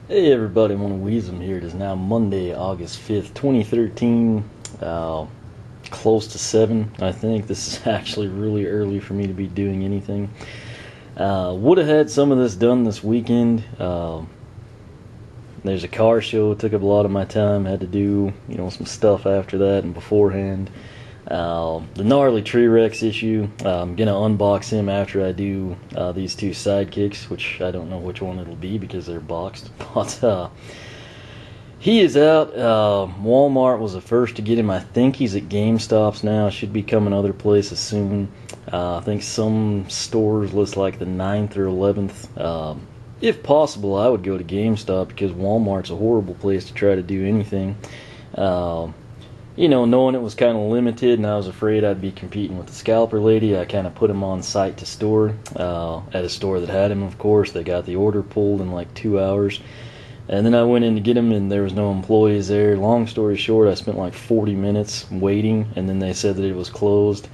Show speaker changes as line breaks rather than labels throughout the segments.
Hey everybody, I want to wheeze them here. It is now Monday, August 5th, 2013. Close to 7, I think. This is actually really early for me to be doing anything. Would have had some of this done this weekend. There's a car show, took up a lot of my time. Had to do, some stuff after that and beforehand. The gnarly Tree Rex issue, I'm going to unbox him after I do these two sidekicks, which I don't know which one it'll be because they're boxed. But he is out. Walmart was the first to get him. I think he's at GameStops now. Should be coming other places soon. I think some stores list like the 9th or 11th. If possible, I would go to GameStop because Walmart's a horrible place to try to do anything. Knowing it was kind of limited and I was afraid I'd be competing with the scalper lady, I kind of put him on site to store at a store that had him, of course. They got the order pulled in like 2 hours. And then I went in to get him and there was no employees there. Long story short, I spent like 40 minutes waiting and then they said that it was closed.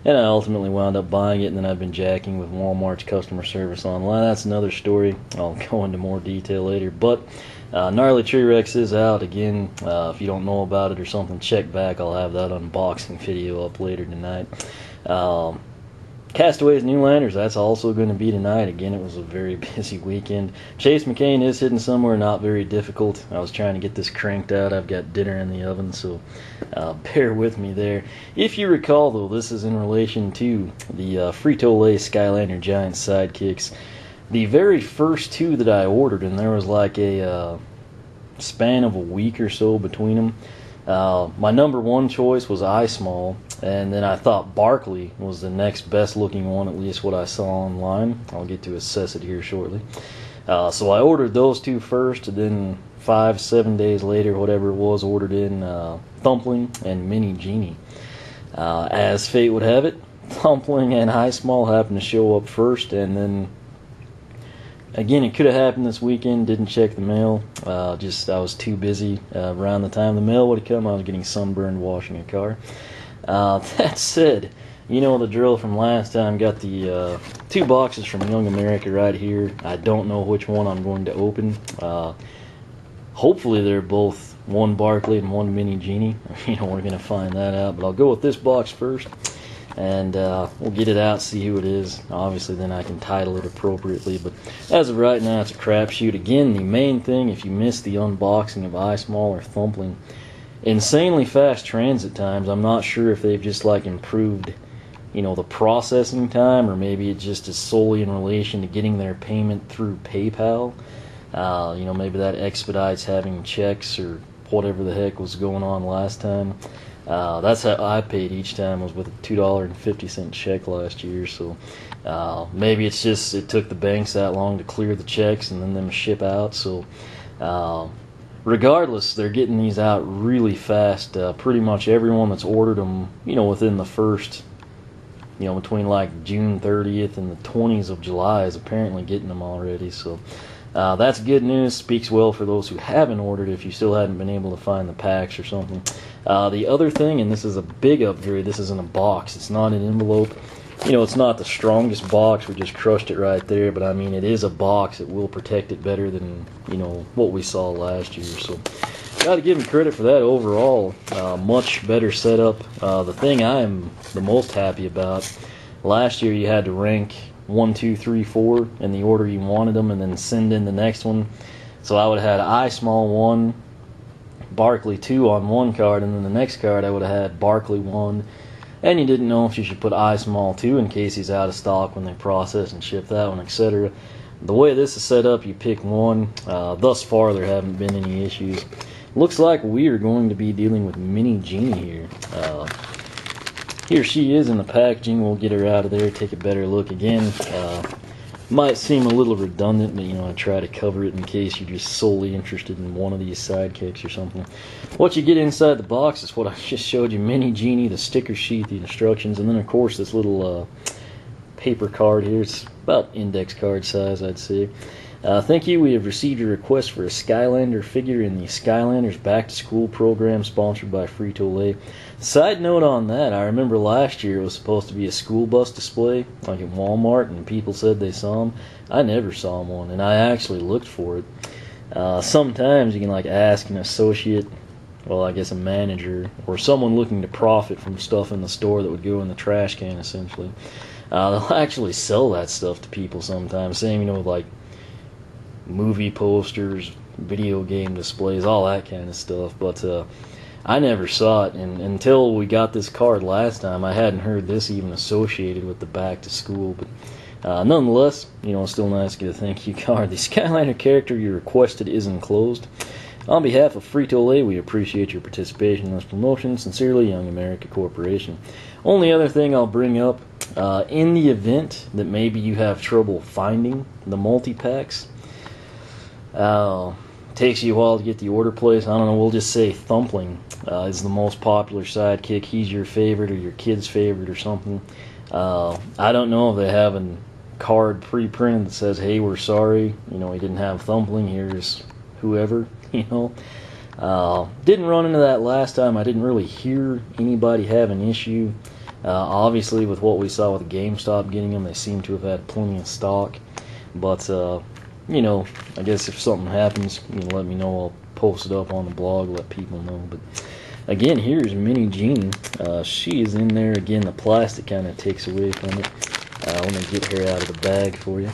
And I ultimately wound up buying it, and then I've been jacking with Walmart's customer service online. That's another story. I'll go into more detail later. But Gnarly Tree Rex is out again. If you don't know about it or something, check back. I'll have that unboxing video up later tonight. Castaways New Landers, that's also going to be tonight. Again, it was a very busy weekend. Chase McCain is hidden somewhere, not very difficult. I was trying to get this cranked out. I've got dinner in the oven, so bear with me there. If you recall, though, this is in relation to the Frito-Lay Skylander Giant Sidekicks. The very first two that I ordered, and there was like a span of a week or so between them. My number one choice was iSmall, and then I thought Barkley was the next best looking one, at least what I saw online. I'll get to assess it here shortly. So I ordered those two first, and then 5-7 days later, whatever it was, ordered in Thumpling and Ninjini. As fate would have it, Thumpling and iSmall happened to show up first, and then again, it could have happened this weekend. Didn't check the mail. I was too busy. Around the time the mail would have come, I was getting sunburned washing a car. That said, you know the drill from last time. Got the 2 boxes from Young America right here. I don't know which one I'm going to open. Hopefully they're both one Barkley and one Ninjini. We're going to find that out. But I'll go with this box first. And we'll get it out, see who it is. Obviously, then I can title it appropriately. But as of right now, it's a crapshoot. Again, the main thing, if you missed the unboxing of iSmall or Thumpling, insanely fast transit times. I'm not sure if they've just like improved, the processing time, or maybe it just is solely in relation to getting their payment through PayPal. Maybe that expedites having checks or whatever the heck was going on last time. That's how I paid each time, was with a $2.50 check last year. So maybe it's just it took the banks that long to clear the checks and then them ship out. So regardless, they're getting these out really fast. Pretty much everyone that's ordered them, within the first, between like June 30th and the 20s of July is apparently getting them already. So that's good news. Speaks well for those who haven't ordered if you still hadn't been able to find the packs or something. The other thing, and this is a big upgrade, this is in a box. It's not an envelope. It's not the strongest box. We just crushed it right there. But, it is a box. It will protect it better than, what we saw last year. So, got to give them credit for that overall. Much better setup. The thing I am the most happy about, last year you had to rank 1, 2, 3, 4 in the order you wanted them and then send in the next one. So I would have had iSmall 1, Barkley 2 on one card, and then the next card I would have had Barkley 1. And you didn't know if you should put iSmall 2 in case he's out of stock when they process and ship that one, etc. The way this is set up, you pick one. Thus far, there haven't been any issues. Looks like we are going to be dealing with Ninjini here. Here she is in the packaging. We'll get her out of there, take a better look again. Might seem a little redundant, but I try to cover it in case you're just solely interested in one of these sidekicks or something. What you get inside the box is what I just showed you: Ninjini, the sticker sheet, the instructions, and then of course this little paper card here. It's about index card size, I'd say. Thank you. We have received a request for a Skylander figure in the Skylanders Back to School program sponsored by Frito-Lay. Side note on that, I remember last year it was supposed to be a school bus display, like at Walmart, and people said they saw them. I never saw one, and I actually looked for it. Sometimes you can like ask an associate, well, I guess a manager, or someone looking to profit from stuff in the store that would go in the trash can, essentially. They'll actually sell that stuff to people sometimes. Same, like movie posters, video game displays, all that kind of stuff. But I never saw it, and until we got this card last time, I hadn't heard this even associated with the back to school. But nonetheless, it's still nice to get a thank you card. The Skylander character you requested is enclosed. On behalf of Frito-Lay, we appreciate your participation in this promotion. Sincerely, Young America Corporation. Only other thing I'll bring up, in the event that maybe you have trouble finding the multi-packs, takes you a while to get the order placed. I don't know, we'll just say Thumpling is the most popular sidekick. He's your favorite or your kid's favorite or something. I don't know if they have a card pre-printed that says, hey, we're sorry, we didn't have Thumpling, here's whoever, Didn't run into that last time. I didn't really hear anybody have an issue. Obviously, with what we saw with GameStop getting them, they seem to have had plenty of stock. But, I guess if something happens, let me know. I'll post it up on the blog, let people know. But again, here's Mini Jini. She is in there. Again, the plastic kind of takes away from it. Let me get her out of the bag for you.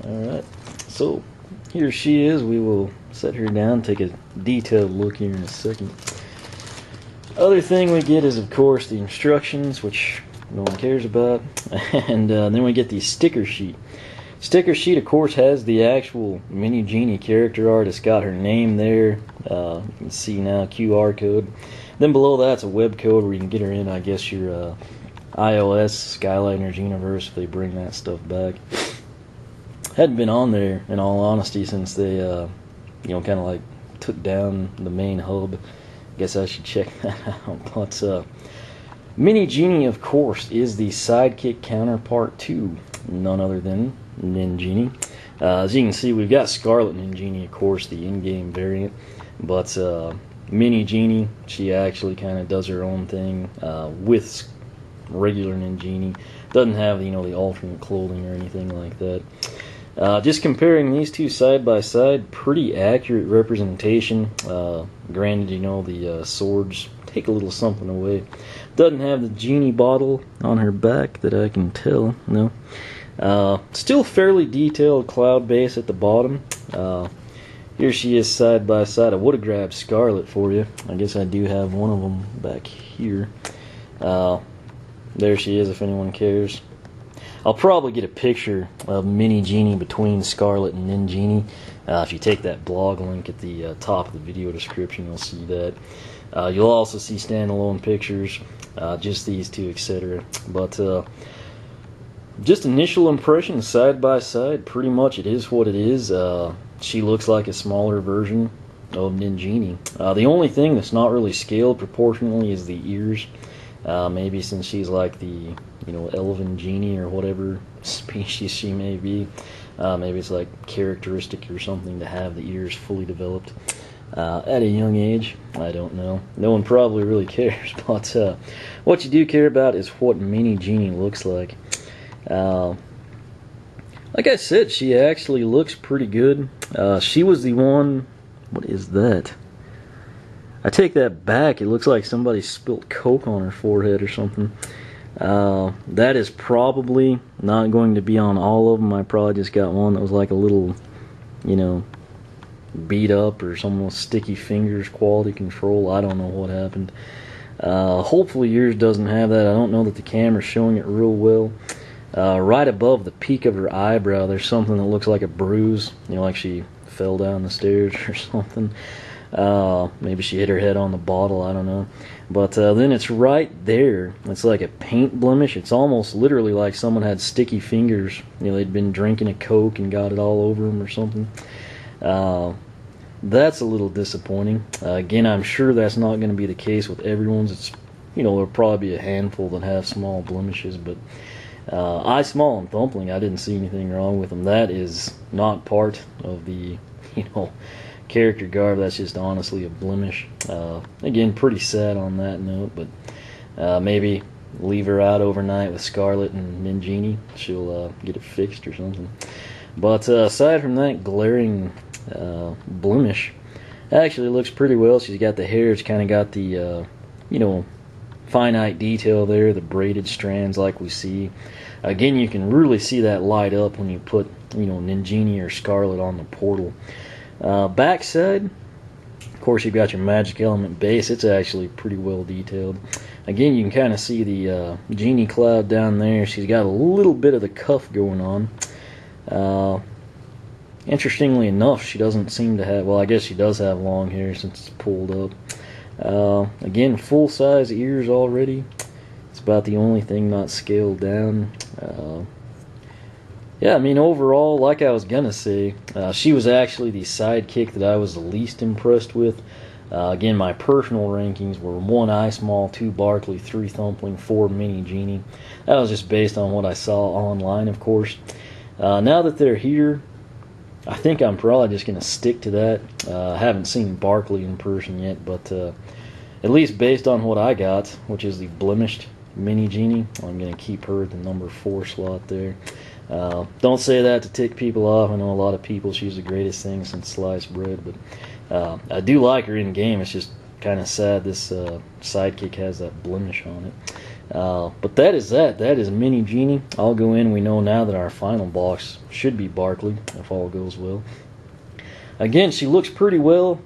Alright, so here she is. We will set her down, take a detailed look here in a second. Other thing we get is, of course, the instructions, which no one cares about, and then we get the sticker sheet. Sticker sheet, of course, has the actual Mini Jini character art. It's got her name there. You can see now QR code. Then below that's a web code where you can get her in, I guess, your iOS, Skylanders universe, if they bring that stuff back. Hadn't been on there, in all honesty, since they, kind of like took down the main hub. Guess I should check that out. But Mini Jini, of course, is the Sidekick counterpart to none other than Ninjini. As you can see, we've got Scarlet Ninjini, of course, the in-game variant. But Mini Jini, she actually kind of does her own thing with regular Ninjini. Doesn't have the alternate clothing or anything like that. Just comparing these two side by side, pretty accurate representation. Granted, the swords take a little something away. Doesn't have the genie bottle on her back that I can tell. No. Still fairly detailed cloud base at the bottom. Here she is side by side. I would have grabbed Scarlet for you. I guess I do have one of them back here. There she is, if anyone cares. I'll probably get a picture of Mini Jini between Scarlet and Ninjini. If you take that blog link at the top of the video description, you'll see that. You'll also see standalone pictures, just these two, etc. But just initial impressions side by side, pretty much it is what it is. She looks like a smaller version of Ninjini. The only thing that's not really scaled proportionally is the ears. Maybe since she's like the elven genie or whatever species she may be, maybe it's like characteristic or something to have the ears fully developed at a young age. I don't know. No one probably really cares, but what you do care about is what Mini Jini looks like. Like I said, she actually looks pretty good. She was the one. What is that? I take that back. It looks like somebody spilt Coke on her forehead or something. That is probably not going to be on all of them. I probably just got one that was like a little, beat up, or someone with sticky fingers, quality control. I don't know what happened. Hopefully yours doesn't have that. I don't know that the camera's showing it real well. Right above the peak of her eyebrow, there's something that looks like a bruise. Like she fell down the stairs or something. Maybe she hit her head on the bottle, I don't know. But then it's right there. It's like a paint blemish. It's almost literally like someone had sticky fingers. They'd been drinking a Coke and got it all over them or something. That's a little disappointing. Again, I'm sure that's not going to be the case with everyone's. It's, there'll probably be a handful that have small blemishes, but I Small and Thumpling, I didn't see anything wrong with them. That is not part of the, character garb. That's just honestly a blemish. Again, pretty sad on that note, but maybe leave her out overnight with Scarlet and Ninjini. She'll get it fixed or something. But aside from that glaring blemish, actually looks pretty well. She's got the hair. It's kind of got the, you know, finite detail there, the braided strands like we see. Again, you can really see that light up when you put, you know, Ninjini or Scarlet on the portal. Backside, of course, you've got your magic element base. It's actually pretty well detailed. Again, you can kind of see the Jini cloud down there. She's got a little bit of the cuff going on. Interestingly enough, she doesn't seem to have, well, I guess she does have long hair since it's pulled up. Again, full-size ears already. It's about the only thing not scaled down. Yeah, I mean, overall, like I was gonna say, she was actually the sidekick that I was the least impressed with. Again, my personal rankings were 1 Eye Small, 2 Barkley, 3 Thumpling, 4 Mini Jini. That was just based on what I saw online, of course. Now that they're here, I think I'm probably just going to stick to that. I haven't seen Barkley in person yet, but at least based on what I got, which is the blemished Mini Jini, I'm going to keep her at the number 4 slot there. Don't say that to tick people off. I know a lot of people, she's the greatest thing since sliced bread, but I do like her in game. It's just kind of sad this sidekick has that blemish on it. But that is that. That is Mini Jini. I'll go in. We know now that our final box should be Barkley, if all goes well. Again, she looks pretty well.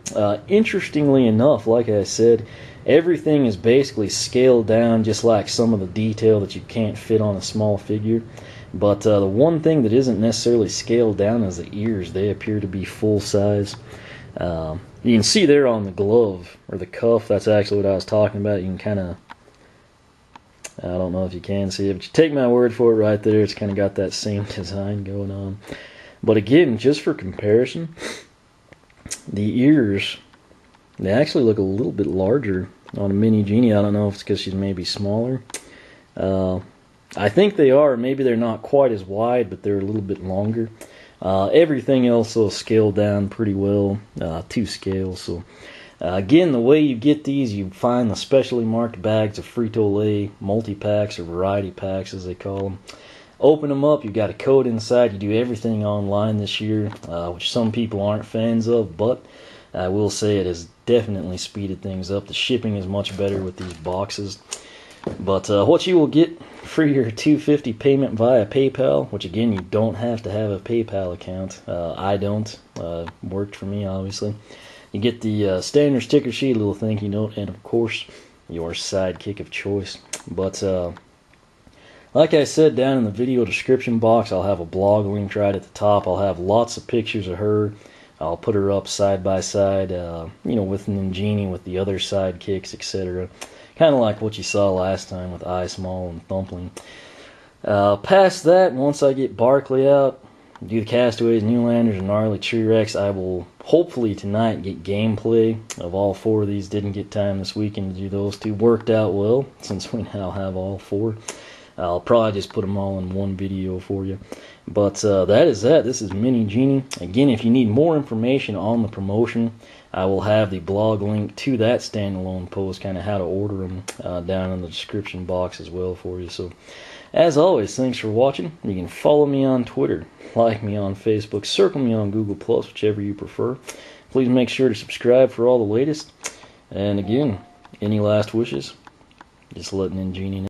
Interestingly enough, like I said, everything is basically scaled down, just like some of the detail that you can't fit on a small figure. But the one thing that isn't necessarily scaled down is the ears. They appear to be full size. You can see there on the glove, or the cuff, that's actually what I was talking about. You can kind of, I don't know if you can see it, but you take my word for it right there. It's kind of got that same design going on. But again, just for comparison, the ears, they actually look a little bit larger on a Mini Jini. I don't know if it's because she's maybe smaller. I think they are. Maybe they're not quite as wide, but they're a little bit longer. Everything else will scale down pretty well to scale. So again, the way you get these, you find the specially marked bags of Frito-Lay multi-packs or variety packs as they call them. Open them up, you've got a code inside. You do everything online this year, which some people aren't fans of, but I will say it has definitely speeded things up. The shipping is much better with these boxes. But what you will get for your $250 payment via PayPal, which again, you don't have to have a PayPal account. I don't. Worked for me, obviously. You get the standard sticker sheet, a little thank you note, and of course, your sidekick of choice. But like I said, down in the video description box, I'll have a blog link right at the top. I'll have lots of pictures of her. I'll put her up side by side, you know, with Ninjini, with the other sidekicks, etc. Kind of like what you saw last time with Eye Small and Thumpling. Past that, once I get Barkley out, do the Castaways, Newlanders, and Gnarly T-Rex, I will hopefully tonight get gameplay of all 4 of these. Didn't get time this weekend to do those 2. Worked out well, since we now have all 4. I'll probably just put them all in one video for you. But that is that. This is Mini Jini. Again, if you need more information on the promotion, I will have the blog link to that standalone post, kind of how to order them, down in the description box as well for you. So, as always, thanks for watching. You can follow me on Twitter, like me on Facebook, circle me on Google+, whichever you prefer. Please make sure to subscribe for all the latest. And again, any last wishes? Just let Ninjini know.